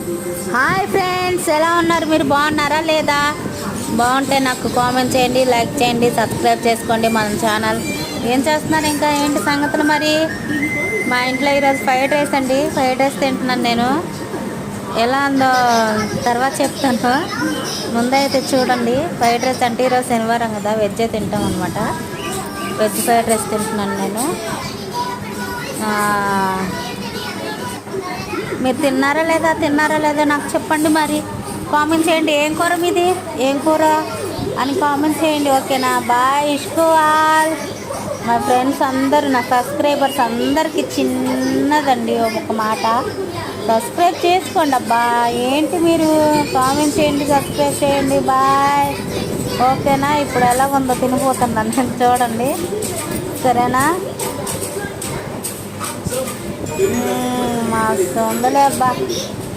Hi friends, ఎలా ఉన్నారు? మీరు బాగున్నారా లేదా? బాగుంటే నాకు కామెంట్ చేయండి, లైక్ చేయండి, సబ్స్క్రైబ్ చేసుకోండి మన ఛానల్. ఏం చేస్తున్నారు? ఇంకా ఏంటి సంగతులు మరి? మా ఇంట్లో ఈరోజు ఫ్రైడ్ రైస్ అండి. ఫ్రైడ్ రైస్ తింటున్నాను నేను. ఎలా ఉందో తర్వాత చెప్తాను. ముందైతే చూడండి. ఫ్రైడ్ రైస్ అంటే ఈరోజు శనివారం కదా, వెజ్జే తింటాం అనమాట. వెజ్ ఫ్రైడ్ రైస్ తింటున్నాను నేను. మీరు తిన్నారా లేదా నాకు చెప్పండి మరి. కామెంట్ చేయండి. ఏం కూర మీది, ఏం కూర అని కామెంట్ చేయండి. ఓకేనా? బాయ్. ఇష్కు ఆల్ మా ఫ్రెండ్స్ అందరూ, నా సబ్స్క్రైబర్స్ అందరికీ చిన్నదండి ఒక మాట, సబ్స్క్రైబ్ చేసుకోండి అబ్బా. ఏంటి మీరు కామెంట్ చేయండి, సబ్స్క్రైబ్ చేయండి. బాయ్. ఓకేనా? ఇప్పుడు ఎలా ఉందో తినిపోతున్నాను నేను, చూడండి. సరేనా? మస్తు ఉందలే అబ్బా.